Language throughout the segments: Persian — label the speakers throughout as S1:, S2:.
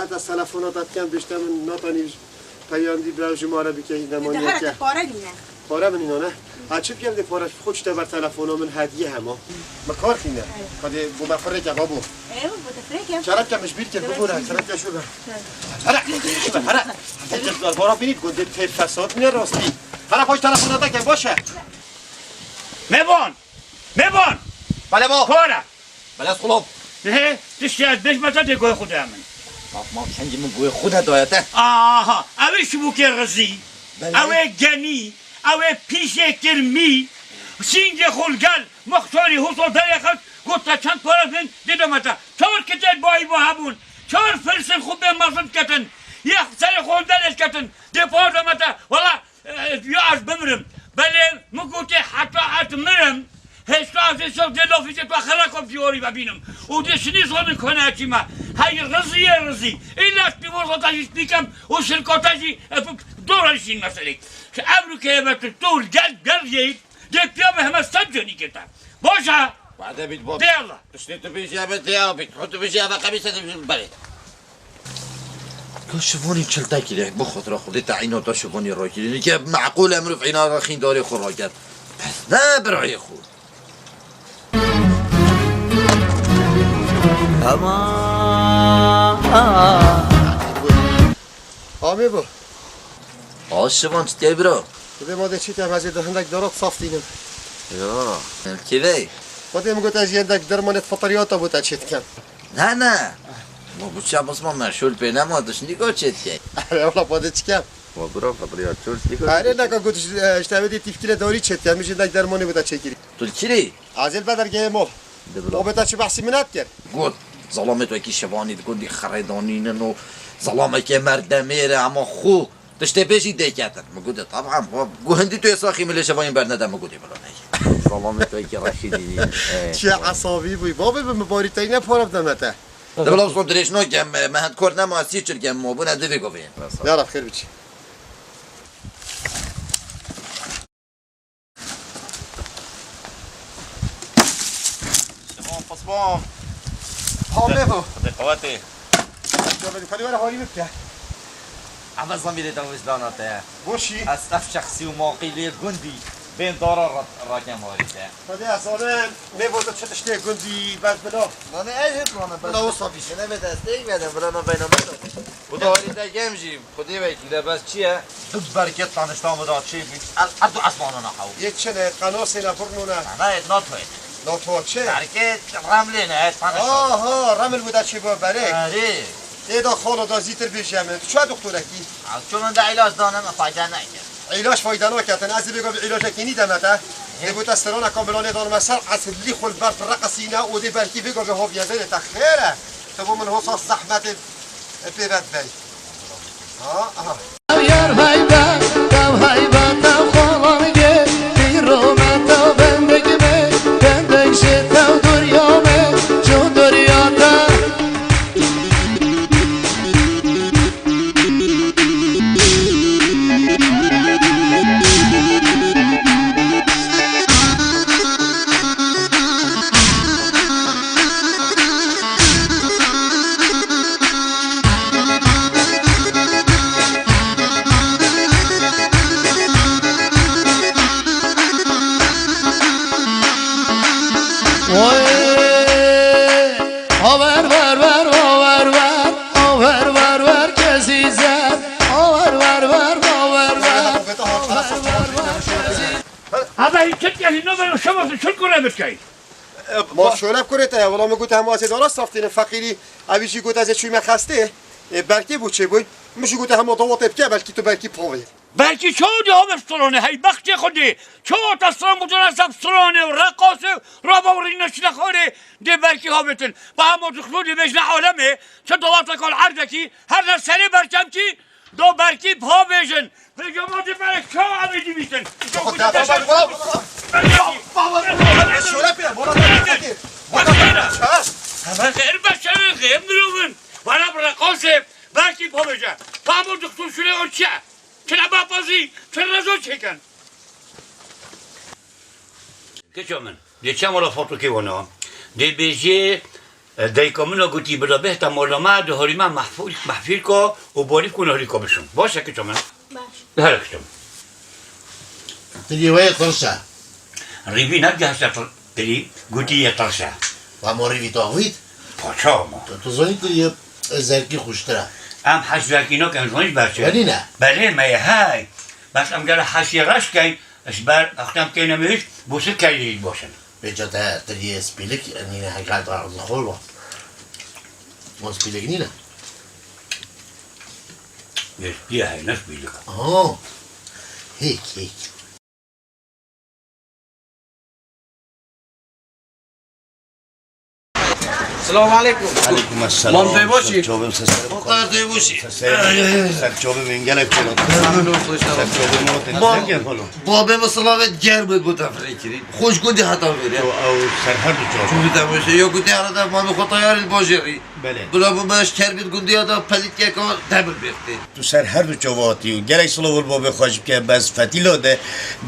S1: بعد از تلفنات کم بیشتر من ناتانی پیام دی برای شماره بکنید نمانی که
S2: پاره دینه
S1: پاره من اینا نه هرچی بگم دی پاره خودش بر تلفن من هدیه همه ما کار خینه کدی بو بفره که بابو
S2: ايوه بتفرق
S1: شرط کمش بیر که بخوره شرط شو به هره هره بارا بینید گنده تیف فساد میره راستی هره پاش تلفنات که باشه
S3: میبان
S4: بله با
S3: کاره
S4: بله خلاب
S3: نه تشتی از بش مثلا دیگه خود همین
S4: ما چنجی من گوی خودت دایته
S3: آها اوه شبوک رزی اوه گنی اوه پیش کرمی سینگ خلگل مختاری حصول دریخت گفتا چند پاره بین دیدم اتا چهار کتن بایی با همون چهار فلسن خوب به مغزم کتن یک سر خوندنش کتن دی پاردم اتا والا یا از بمرم بله مگوتی حتی مرم هشتا از ایسا دلافیش تو خلاکم دیواری ببینم او دیشنی زنی کنه اچی ما های رزی این است بیورزاتشی بیکم و شرکاتشی دورشین مسئله که امرو که ایمت طول گل دیپیا به همه سب جانی کتا باشه
S4: بعد بید باب
S3: دیالا
S4: تشتی تو بیشی همه دیال بید خود تو بیشی همه قمیسه تو بله که شوانی چلتا کلیه بخود را خودی تعینات تا شوانی را کلیه که معقول امرو في عینا را خین داری خور را کرد پس نه برای خود
S1: آمی بو
S4: شوان چطیه برو
S1: بده ما ده چی تیم از دهندک دارات صاف دینم
S4: یا کیوی
S1: بده میگوت از یندک درمانت فطریاتا بوده چیت کن
S4: نه ما بچه بس ما مشغول پی نمادش نگاه چیت که
S1: اره اولا بده چی کم
S4: ما برو فطریات چورس نگاه
S1: اره نکا گوتش اشتبه تیفکیل داری چیت کن میشه دک درمانی بوده چیگیری
S4: تو چی
S1: عزیل بدر گه مال ما بتا چی بحثی منت کرد
S4: گفت ظلامت تو کی شبانی گفتی خریدانین و ظلامت که مردمیره اما خو دشته بیشی دیکتن مگوده طبعا گوهندی تو اساخی ملی شبانی برنده مگودی بلانه ظلامت تو کی رشیدی
S1: چه عصابی بوی بابا به مباریتایی نپارم دمته
S4: دبلا بسون دریش نو کم مهد کرد نما سی چر کم مو بنا دوی گوین
S1: یارا خیر بچی
S4: پسبام
S1: پامه بو
S4: دقواتی
S1: جابدی کاری برای حالی بکن
S4: اما زمینه تو وجداناته
S1: بوشی
S4: اصف شخصی و موقعی گندی بین دارا راکم واریده
S1: خدای اصلا میبوده چه تشتی گندی بعد بلا
S4: نه ایت وانا بس
S1: بلا وصافیش
S4: نه به دسته بدم برنا بین من و داریده گمجی خودی وکی لباس چیه تو برکت دانشتام داد چی بی اردو اسمانو نخو
S1: یک چنه قناسی نفرنونه
S4: نه ایت ناتوی
S1: ناتو چه؟
S4: برکت رملی نه ایت پانش
S1: آها رمل بوده چی با بره
S4: آره
S1: ایدا خانو دا زیتر بیشیمه تو چه دکترکی؟
S4: چون من ده علاج دانم فایده نکرد
S1: علاج فایده نکردن از بگم علاج کنی دمته دبوت استرون کاملان دان مثلا اصلی خل بر رقصینا و دی برکی بگم به هویه زنه تخیره تو من هو صاص زحمت پیرت بی ها
S5: یار هایبا تو هایبا تو خالانگه بیرومه تو بندگی به بندگش تو دریامه جو دریاتا
S3: شو کنه بسکی
S1: ما شولب کرده ولی ما گوت هم واسه دارا صافتین فقیری اویشی گوت از چوی مخسته بلکی بود چه بود میشه گوت هم مطاوات بکه بلکی تو بلکی پاوی
S3: بلکی چه دیگه بسترانه هی بخت خودی چه تصرام بودن سبسترانه و رقاصه رابوری نشنخوره دی بلکی ها بتن با هم دخلودی بجن عالمه چه دوات لکال عرضکی هر نسلی برچم کی دو برکی پا بیجن به جماعت برک چه عمیدی بیتن همه خیر بچه خیم درومن وانا برقاصه برکی پا بیجن با هم دخلود شده اون چه چه نباپازی چه رزو چکن که چه من دی چه مولا فوتو که وانا دی بیجه دیکامونو گویی برای بهت مولاما دهاری من محفیل کو و باری کنه هری کبشون باشه که چمن
S2: باش
S3: هر کدوم
S5: تري وين طرشة
S3: ریوی نگه هست تری گویی ترشه
S5: وما ريفي طاويت
S3: پاچا ما
S5: تظني تري زرقي خوشترا
S3: ام حشوکینا که انجامش برچه
S5: ولی نه
S3: بله ما های بس ام گره حشی رش کن اش بر اختم که نمیش بوسه کلیل باشن
S5: بيجاتا تري سبيلك اني حقعد على الخولة مو سبيلك نينا
S3: یه های نش بیلک
S5: هيك
S6: السلام عليكم
S7: علیکم السلام
S6: منطقه باشی؟
S7: چوبم سر
S4: Muhtar باشی
S7: سر چوبم انگلک چلو سر چوبم موت نگه هلو
S4: بابه مسلمت گرم بود افریقی خوش گودی حتا بری
S7: او سر هر دو چوب
S4: چون بیتم باشه یا گودی هر ما می خطا یاری باجری
S7: بله
S4: بلا بمش کربید گودی آدا پلیت که کار دبل بیختی
S7: تو سر هر دو چوباتی و گلک سلو ول بابه خوش که بس فتیلو ده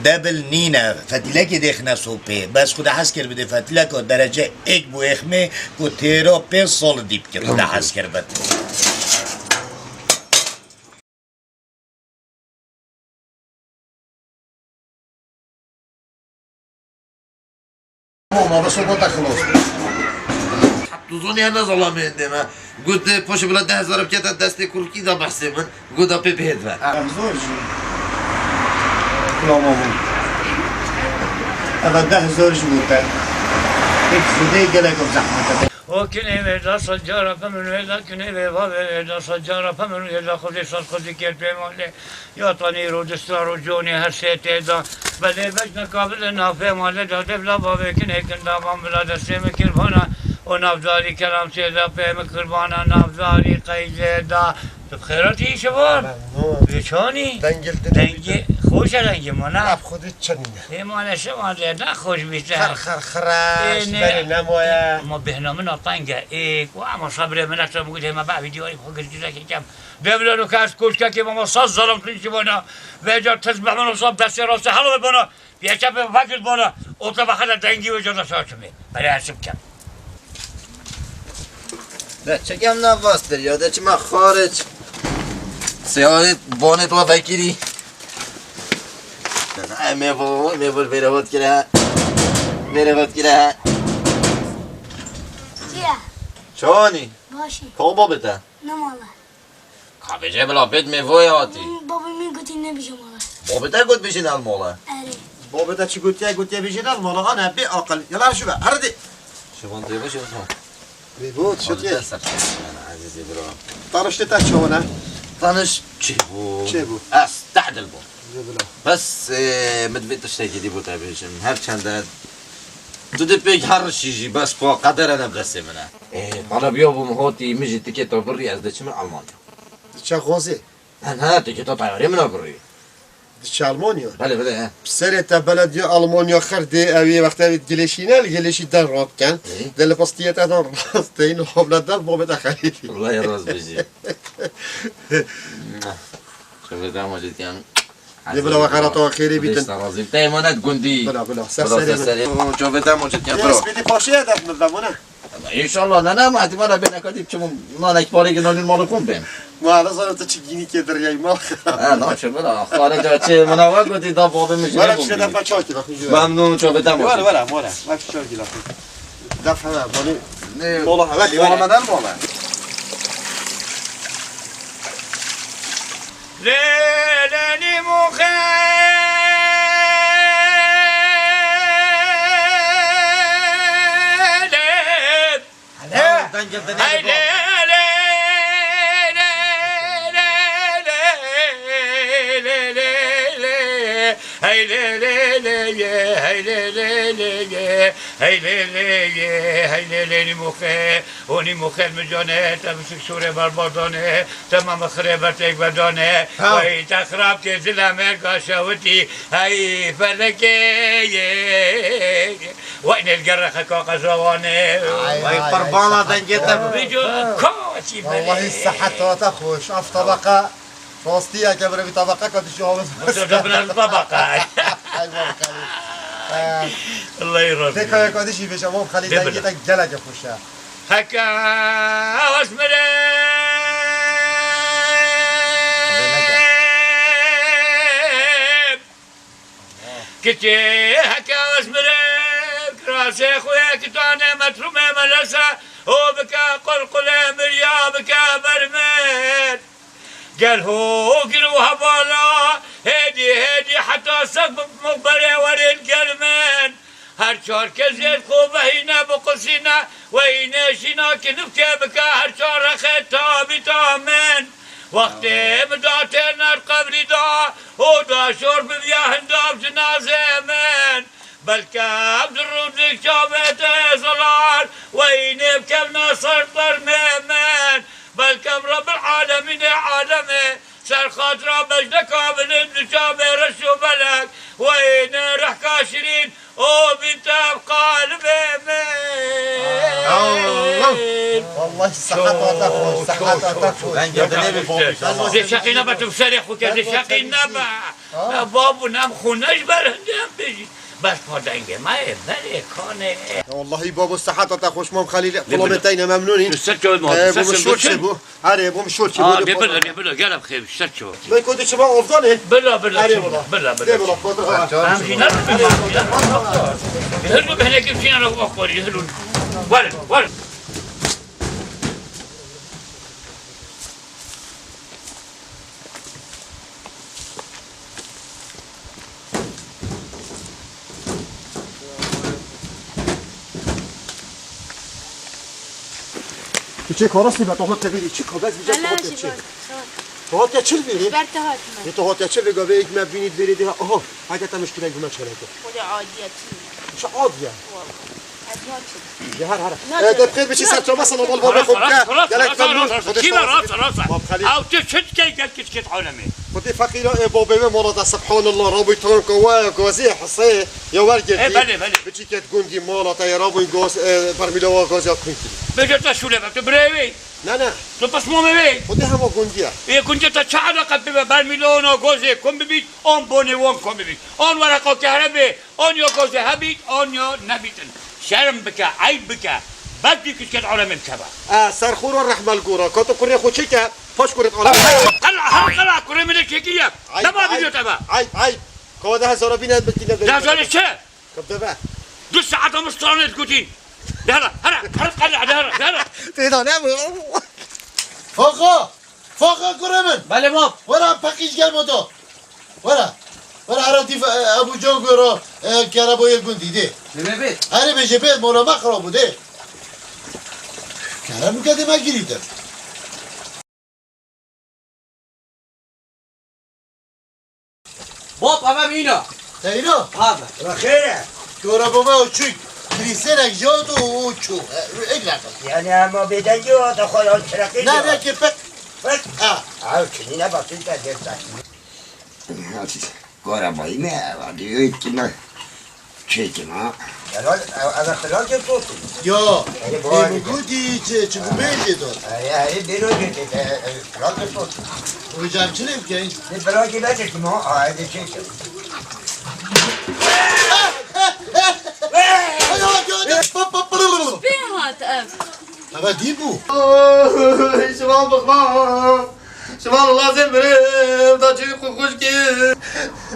S7: دبل نینه فتیله که دخنه سوپه بس خود حس کرد بده فتیله که درجه یک بو اخمه که تیرا 5 سال دیپ کرد خود حس کرد بده
S5: ما بس وقتك خلاص
S4: دوزونی هنوز علامه اندیمه گود پاشه بلا 10,000 بکت دستی کرکی دا بحثی من گودا پی بهد و
S7: افزور جی کلاممون اول 10,000 بوده یک زده گلک و زحمت
S3: وكني ويدا سجارة فمن ويدا كني ويدا سجارة فمن ويدا خذي صد خذي كيف بمالي يا طنير ودستار وجوني هسيت ايدا بلي بجنا قابلنا في مالي دا دبلا بابي كني كندا من بلا دستي مكربانا ونافداري كلام سيدا في مكربانا نافداري قيدا بخيراتي شباب بيشاني دنگي خوش دنگي مانا
S1: خودت چنینه
S3: ايه مانا شما نه خوش بيتا
S1: خرخرش بری نمایه
S3: ما بهنا من طنجة إيه وعم صبر من أكثر موجود ما بعد فيديوهات فوق الجزاك كم دبلنا كاس كل كي ما صار ظلم كل شيء بنا بيجا تسبح من صوب تسير راسه حلو بنا بيجاب فاكر بنا وطبعا خذ دنجي وجرا شاشمي بري حسب كم
S4: نه چگم نواستر یاده چی من خارج سیاهی بانت و فکری میبور بیروت کرده
S2: چیه؟
S4: چانی؟
S2: باشی
S4: تو بابته؟
S2: نماله
S4: خبیجه بلا بید میوای آتی
S2: بابا میگوتی نمیشه ماله
S4: بابته گود بشین الماله
S2: اره
S1: بابا چی گوتیه بیشتر مالا آنها بی عقل یلا شو بقى هردي
S4: شبان طيبه شو اسمه؟
S1: بيبوت شو تيه
S4: عزيزي برا
S1: طرشت تاچونه
S4: طنش چی بود؟
S1: چه بود؟
S4: استعدل بود بس مدفيت تشتكي دي بوتا بيشن هر چنده تو دي بيج هر شيجي بس با قدر انا برسي منه انا بيوبو مهوتي مجي تيكيتا بري از دچ من المانيا
S1: چه غازی
S4: انا تيكيتا طياري من بري
S1: چه المانیا
S4: بله بله
S1: سرت بلد یا آلمانیا خرده اوی وقتی گلشینه گلشی در راب کن دل پاستیت ادار راست این حبلت در بابت خریدی
S4: والله يا راس بيجي شوف ده موجود يعني
S1: بلا وقرات آخری بیتن
S4: رازي تايمانات جندي
S1: بلا سر
S4: شوف ده موجود يعني
S1: یه اسمیدی پاشه در ملدمونه
S4: ان شاء الله نه ما احتمالا بین اکادیم چون ما نکباری که نالین مالو کن بیم
S1: ما هذا صار تشجيني كده رياي ما
S4: نه چه بلا خارج چه مناوب گفتی دا بابا میشه
S1: ولا مش كده بچاكي لاخي
S4: ممنون چو بدم
S1: ولا ما فيش شاكي لاخي دفع مالي
S4: نه
S1: والله ولي
S4: محمدن والا
S3: ليلني مخالب هاي هی مخه اونی مخه مجانه تمسک سوره بربادانه تمام خرابت یک بدانه وی تخراب که زلمه کاشوتی هی فلکه وین الجرخ کاغذوانه
S4: وای قربانا دنگت
S3: بجو کاچی
S1: والله الصحة وتخوش اف طبقة راستيها كبر بطبقة كنت شو
S3: دبنا الطبقة الله يرضى
S1: تكا يا قديش في شمال خلي دنگتك جلك خوشه
S3: هكا واسمري كتي هكا واسمري راسي خويا كتاني مترومي مدرسة وبكا قلقلة مريا بكا برميل قال هو قلوها بالا هدي حتى سقف مقبرة ورين قلمين هرشار كزيت خوبه هنا بقصينا وينا شينا كنبكي بكا هرشار خطا بتامن وقتی مداتر نر قبری دا و دا شرب بیا هنداب جنازه من بلکه عبدالرودک جابت زلال و اینه بکم نصر برمه بلکه رب العالمین عالمه سر خاطره بجدکا بلند جابه رشو بلک و اینه رحکا شیرین و بنتاب قلبه
S1: والله صحتها تخوش صحتها تخوش
S3: ده شقی نبا تو بسری خو که ده شقی نبا بابو نم خونش برندم بجی بس پادنگه ما بله کانه
S1: والله بابو صحتها تخوش مام خليل كلامتين ممنونين
S3: ستو ما
S1: بوم الشورشي بو هاري بوم الشورشي
S3: ده بلا قلب خير ستو
S1: ما كنت شباب افضل
S3: بلا
S1: بلا
S3: همشي نرد يهلوا بهناك يمشينا لو اخبار يهلوا ولد
S1: چه کاراستی به تو هات ببینی چه کاغذ بیجا تو هات چه تو هات چه ببینی
S2: برتهات من
S1: تو هات چه بگو به یک مبینید برید آها اگه تا مشکل گونا چرا تو
S2: خود عادیتی
S1: چه عادیه
S2: عادیتی
S1: ده هر ده بخیر بشی سر تو مثلا بال باب خوب که گلک ممنون
S3: كيما راسه او تشت كي عالمي
S1: خدي فقير بابا مرض سبحان الله رابي تون كوازي حصي يا ورجل
S3: بله
S1: بتجي كتقوندي مالا تا رابي غاز برميلو غاز يكون
S3: بجت شو لبت بريوي
S1: نه
S3: تو پس مو میوی
S1: خدي هم گونديا
S3: کنجا تا چه علاقه به برمیلون و گوزه کن ببید آن بونه وان کن ببید آن ورقا کهربه آن یا گوزه هبید آن یا نبیدن شرم بکه عیب بکه بعد دیگه کت عالم بکبه
S1: سرخور الرحمه الگورا كاتو كوري خوشي که پاش كورت عالم
S3: قلع کره من کیکیه نما بیو تبا
S1: عيب كواده هزار بينات بتينا
S3: ده زال چه
S1: كم دبا
S3: 2 ساعت مستانه تقولين ده هلا قلع ده
S1: تيدا نعم
S5: فاقا كرمن
S6: بله ما
S5: ورا باقيش گل مدو ورا عرضی ابو جان گورا کربای گوندی ده
S6: نمیبید
S5: هره بشه بید مولا ما خراب بوده کرم میکرده من گیریدم
S6: باب همه اینا
S5: اینا
S6: هذا
S5: خیره گورا با ما چوک کریسنک جاد و چو اگرد
S8: یعنی اما بدن جو تا خلال چرقی
S5: نه که فک
S8: چنی نباشید که دست گوره بایی میاد یه کنه چه کنه از خلال که تو
S5: یا بگودی چه گوبه داد
S8: یه دیرو که خلال که تو
S5: او جمع چه نمی کنی؟
S8: نه برای که بچه که ما آیده چه کنی
S2: بهات اب
S5: اما دیبو
S4: شمال بخمام شمال لازم بریم دا چی خوش که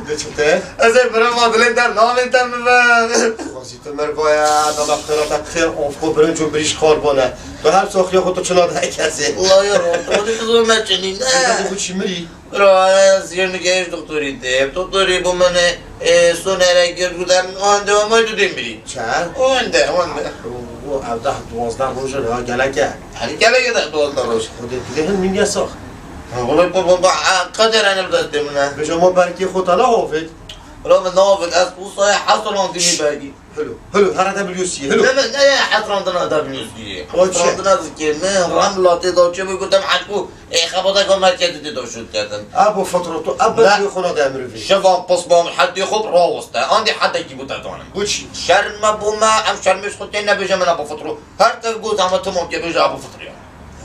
S1: نچته
S4: از برم مادلین در نامین تم ببن
S1: واسيت مرقايا دابا خيرات خير اونفو برنجو بريش خربانه تو هر ساخري خودت چناد هكذا
S4: الله يا رب خودت مچنین
S1: انت بو چی مری
S4: را زیر نگهش دکتری ده دکتری با من سونره گردودم آن دوام دودیم بری
S1: چه
S4: آنده
S1: او 12 روز ها گلکه
S4: هری گله ده 12 روز
S1: خودت دیگه هم نیم ساخ
S4: والله با قدر انا بدست منه
S1: به شما برکی خود حالا حافظ
S4: را من نافذ از بوصای حصلان کنی بگی
S1: حلو هر دبلیوسی حلو
S4: نه حصراندنا دبلیوسی حصراندنا که من رملاتی داشته بگوتم حقو خبرت که مرکزی داشت کردم
S1: ابو فترتو ابو خونه دامرو فی
S4: شوام قصبام حدی خود راوسته آندی حتی کی بوده دانم
S1: بوچی
S4: شرم بوما ام شرمش خود نبیجم من ابو فترو هر تگو زمان تمام که بیجا ابو فتریا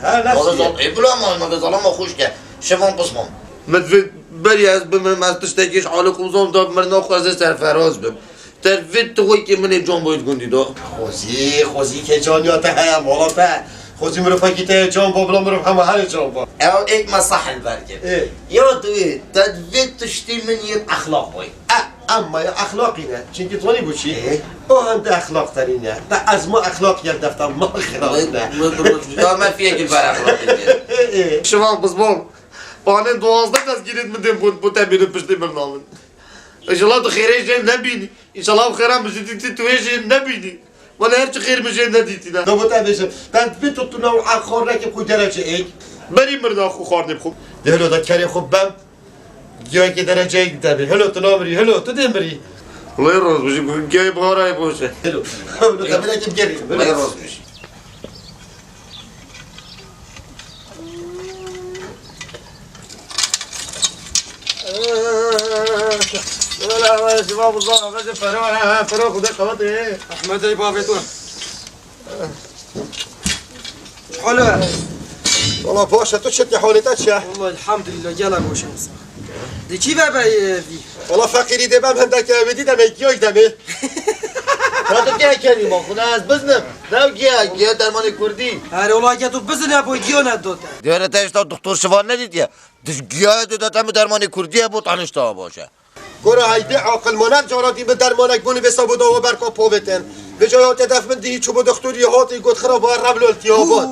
S1: ها
S4: والله
S1: نفسی
S4: زال ابلا ما ظلام خوش که شوام قصبام مدفع بری از بمن از تشتکیش حال کوزم داد مرنا خوازه سرفراز بم ترفت توی که من جان باید گندی دا
S1: خوزی که جانیات هم والا به خوزی مرو فکیته جان با بلا مرو همه هر جان با
S4: او ایک ما صح البرکه یا دوی تدفت تشتی من ید اخلاق باید
S1: اما یا اخلاقی نه چونکه توانی بوچی با هم ده اخلاق ترینه ده از ما اخلاق یک دفتر ما خلاق نه
S4: ما فیه که بر اخلاق دیگه شما بزبان بانه 12 از گیرید مدیم بود تبیره پشتی برنامه انشالله تو خیره جن نبینی انشالله خیرم بزیدی توی جن نبینی ولی هرچی خیر بشه ندیدی نه
S1: دو بوده بشه تدبیر تو نوع خور نکیم خود درجه ایک
S4: بریم مردا خو خواردیم خوب
S1: هلو دا کری خوب بم گیاه که درجه ایک دبی هلو تو نامری هلو تو دمری
S4: الله راز بشی گیاه بغارای باشه
S1: هلو هلو دبی نکیم گری
S4: الله راز بشی
S1: لا شباب الله بس فرو خدا قوته
S6: احمد ای بابتون حلوه
S1: والله باشه تو چه حالتت شه
S6: والله الحمد لله گلا باشه دی چی بابای دی
S1: والله فقیری دبم هندک بدیدم گیاه دمه
S4: تو که کردی ما خونه از بزنم نه گیاه درمان کردی
S6: هر والله که تو بزنه با گیاه نداد
S4: دیاره تایشتا دکتر شوان ندید یا گیاه دادم درمان کردی بود انشتا باشه
S1: گره هایده عاقل مانند جارادی به درمانک بونی به سبود و برکا پوبتن به جای هات دف من دی چوب دکتری هاتی گفت خراب ربل التیابات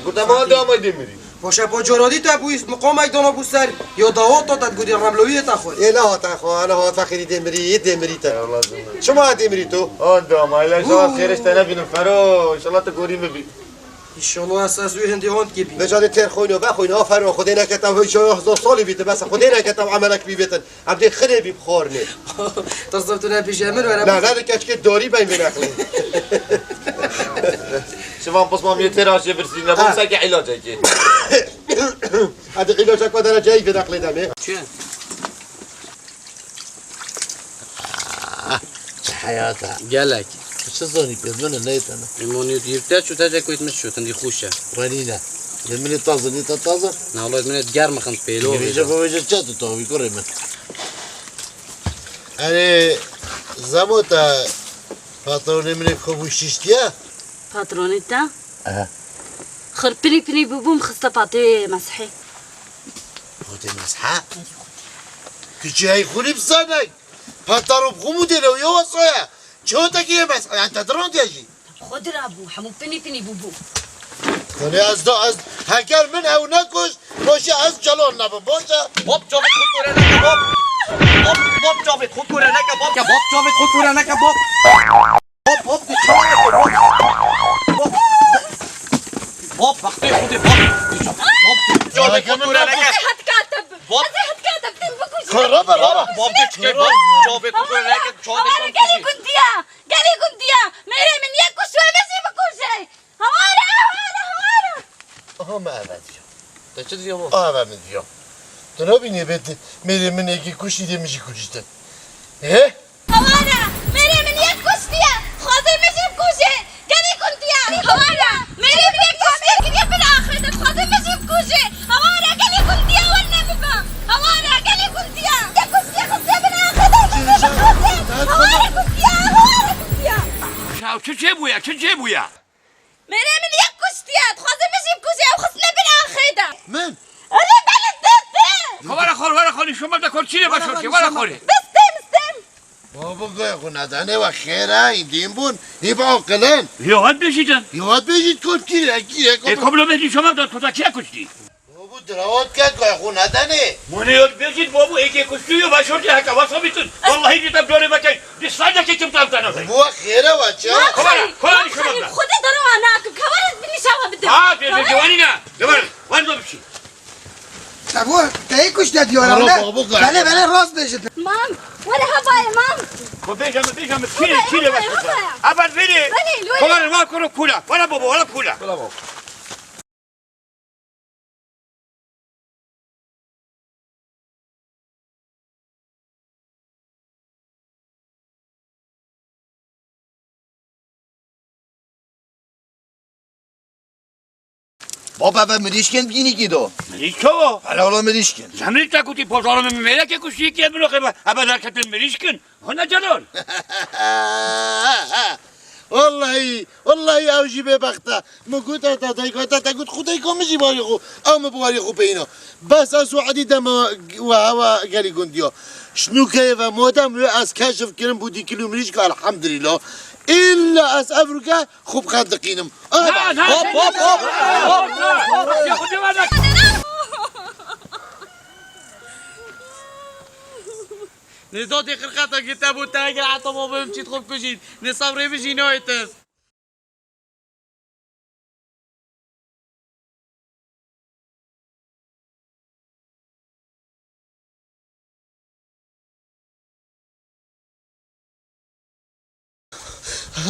S4: گفتم ما دام دیمیری
S6: باشه با جرادی تو بویس مقام یک دانا بوسر یا دعوت دادت گودی رملوی تا خود
S1: لا هات اخو انا هات فقیری دمری تا شما دمری تو
S4: آن دام ایلا شما خیرش تنبینم فرو ان شاء الله تو گوری میبی
S6: ان شاء الله اساس وی هندی هاند کی بی
S1: به جای تر خوینو بخوین آفرین خدای نکتم هیچ 1000 سالی بیت بس خدای نکتم عملک بیتن عبد خربی بخورنه
S6: تصدق تو پیشمر ورا
S1: نه نه کچ که داری بین بنخلی
S4: شما پس ما میتراش برسین نبوسه که علاجه که
S1: هذا علاجك بدل جاي في داخل دمه
S6: چه
S5: حياتها
S6: گلک
S5: شو ظني بدون نيتنا
S6: ایمونی دیرته شو تا کویت مش شو تندی خوشه
S5: ولينا من طازه نيتا طازه
S6: نه والله من گرم خند پیلو
S5: بيجا فوجا تشاتو تو بيكره من انا زموتا پاترون من خوششتيا
S2: پاترونیتا
S5: اه
S2: خر بلی بوم خسته پاته مسحی
S5: خودت مسحه كي هاي خوري بصانك پاترو بخمو دلو يا وصايا چو تكي مسحه انت درون تيجي
S2: خود را بو همو بلی بو
S5: کنه از هکر من او نکش باشه از جلال نبا باشه
S6: باب جاوید خود کوره نکه باب باب جاوید خود کوره نکه باب باب جاوید خود کوره نکه باب باب باب وقتی خودی باب جاوید خود کوره نکه
S2: هات کاتب
S6: باب
S2: هات کاتب تن بکوش
S5: خرابه رابه
S6: باب چه باب جاوید خود کوره نکه جاوید
S2: هوارا گلی گندیا میره من یک کشوه بسی بکوشه هوارا
S5: آها ما اولیم تا چه دیگه ما؟ آها من دیگه تو نبینی بهت میره من یکی کشیده میشی کشیده اه؟
S2: هوارا میره من یک کشتیه خاطر میشه بکوشه گلی گندیا هوارا میره من یک کشتیه گریه بر آخرت خاطر میشه بکوشه هوارا گلی گندیا ورنه بکن هوارا گلی گندیا یک کشتیه خاطر بر آخرت هوارا گندیا
S3: چه بویا چه بویا
S2: میره من یک کشتیه خاطر میشه بکوشه او خسنه بر آخرت
S5: من
S2: الی بلد
S3: ولا خوري شو ما بدك چی باشه ولا خوری
S2: بستم
S5: بابا گویا خو ندانه و خیره این دیم بون این با عقلن
S3: یاد بشیدن
S5: یاد بگید کن کیه
S3: کاملا بدی شما داد تو تا چه کشتی
S5: بابا دراوات کرد گویا خو ندانه
S3: من یاد بگید بابو یکی کشتی و باشوردی هکا واسه میتون والله دیدم دوره بکن دیساده که کم تام
S5: بابا خیره بچه
S3: کاری شما داد
S2: خودت دارم آناکم کارت بینی شما بده
S3: ها جوانی نه جوان وان دو بشی
S9: تبو تایی کش داد یارم نه بله راست بشید
S2: مام ولا هبايا مام
S3: ما بيجا كيلي بس ابد فيني كمان ما كرو كولا ولا بابا ولا كولا
S4: بابا به مریشکن بینی کی دو
S3: مریش تو
S4: حالا مریشکن
S3: زمین تکوتی پازارم میره که کشی که بلو خبر ابد حرکت مریش کن هنه جلال
S5: والله اوجی به بخته مگو تا گفت خدای کامجی باری خو اما باری خو پینا بس از وعدی دم و هوا گلی گندیا شنو که و مادم رو از کشف کردم بودی کیلومتریش که الحمدلله الا از افریقا خوب خندقینم
S6: نزاد خرقتا کتاب و تا اگر حتی ما بهم چیت خوب کشید نصبره بشین آیتس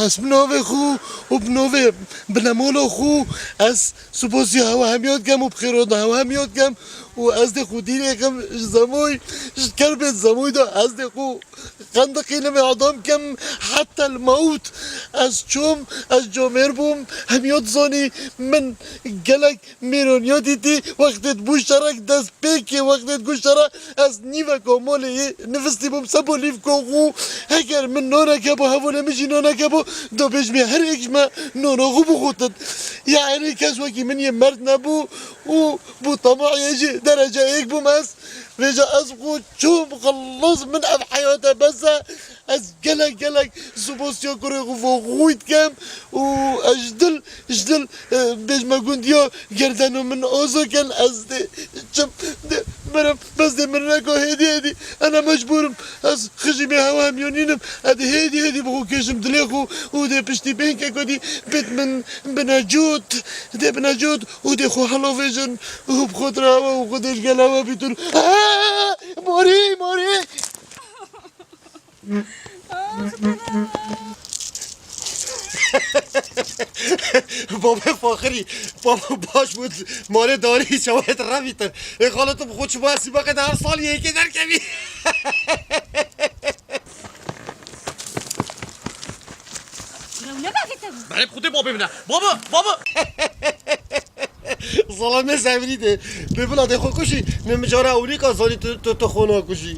S5: از بنوه خو و بنوه بنمول خو از سپاسی هوا همیاد کم و بخیرات هوا همیاد کم و از ده خودی یکم زموی کربت زموی دا از ده خو خندقین معدام کم حتی الموت از چوم از جامر بوم همیاد زانی من گلک میرانیا دیدی وقتت بوشترک دست پیکی وقتت گوشترک از نیوه کاماله نفستی بوم سبو لیف کو اگر من نانکه با هوا نمیشی نانکه با دا بجمه هر اکشمه ناناغو بخوتد یعنی کس وکی من یه مرد نبو و بو طمع یجی درجه یک بوم از ویجا از خود چوم خلص من اف حیاته بس از گلک سباسیا کره خوید کم و اجدل بجمه گندیا گردنو من آزا کن از ده چم ده مرم بس ده مرنکو هیدی انا مجبورم از خشمی هوا همیونینم اده هیدی بخو کشم دلیخو و ده پشتی بین که کدی بیت من بنجود و ده خو حلو ویجن و بخود راوا و خودش گلاوا بیتون ماری بابا فاخری بابا باش بود مال داری شواهد رویتر خالتو بخود شما هستی باقی هر سال یکی در کمی
S6: برای خودی بابا ببینم بابا
S5: ظلمه زمینیده ببلاده خود کشی نمیجاره اولی که زانی تو خونه کشی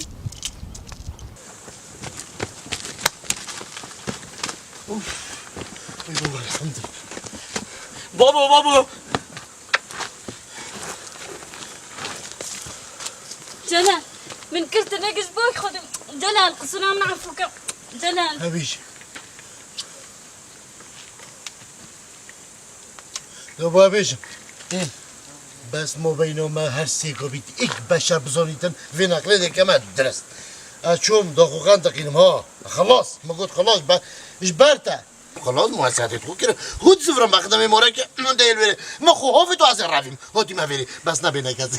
S6: بابا
S2: جلال من كنت ناقص بوك خذ جلال قصنا نعرفك جلال
S5: هبيش بابا بيشم بس ما بينما هر سيكو بيت اك بشر بزانيتن في نقله دي كمان درست اشوم داخو خندقينم ها خلاص ما قلت خلاص اجبرته خلاص موسعتت خو كده هود زفرم بقدم مورا که من ديل بره ما خو هاوي تو از رویم هاتی ما بری بس نبینه کسی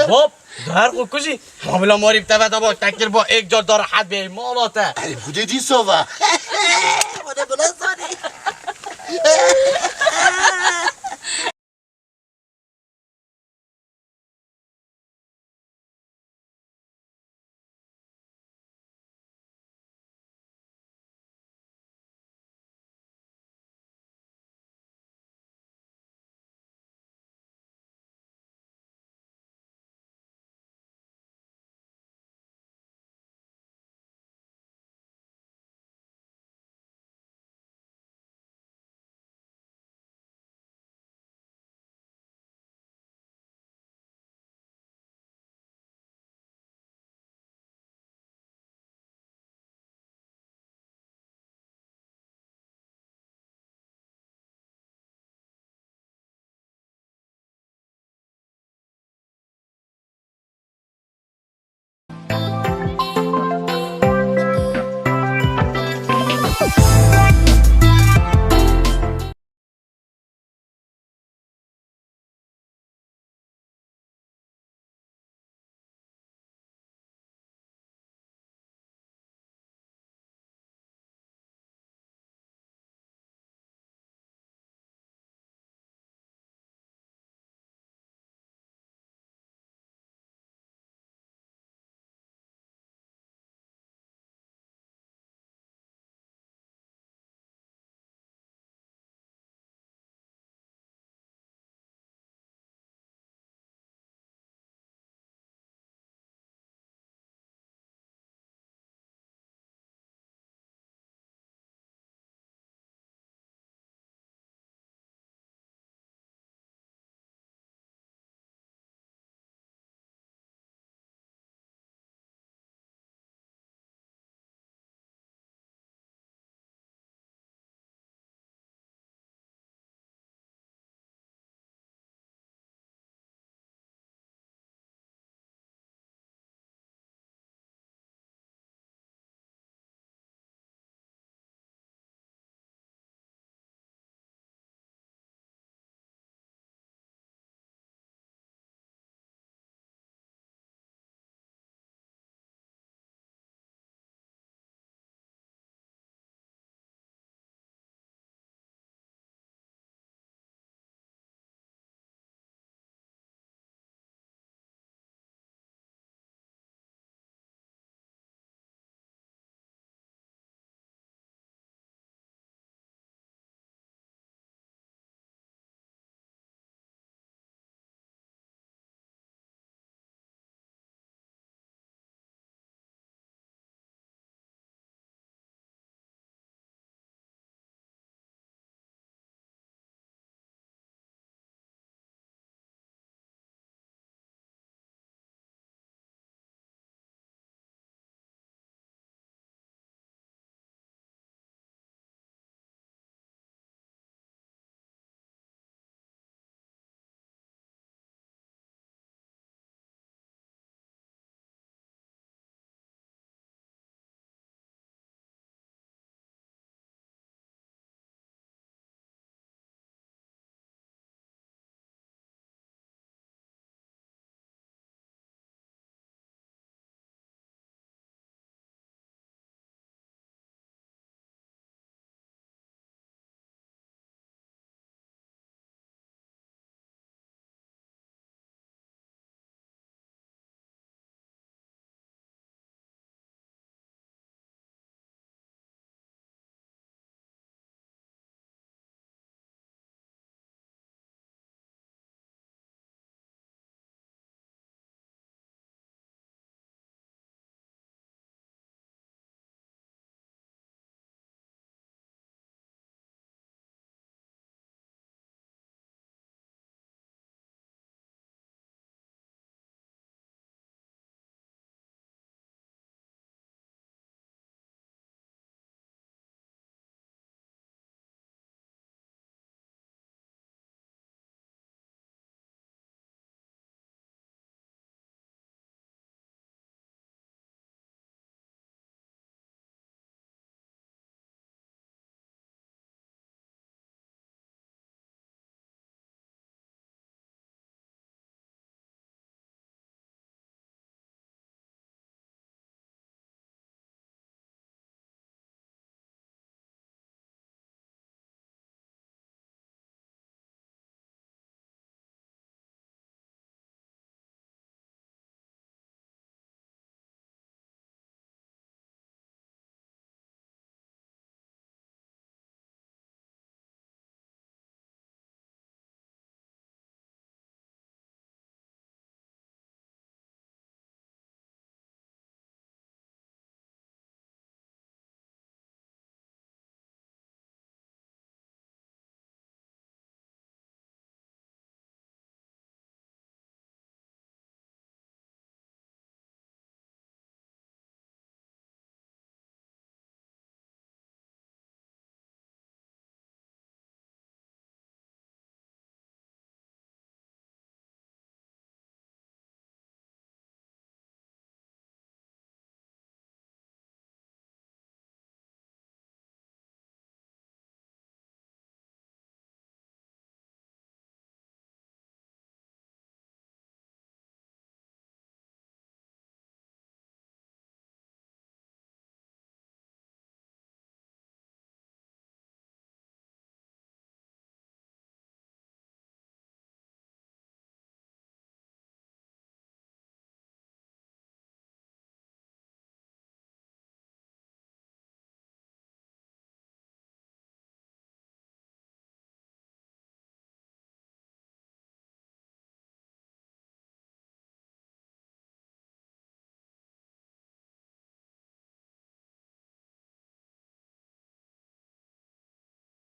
S6: باب در خود کشی معامله ماری بتوه با تکر با یک جا داره حد به مالاته
S5: بوده دی سوه بوده بلا زانی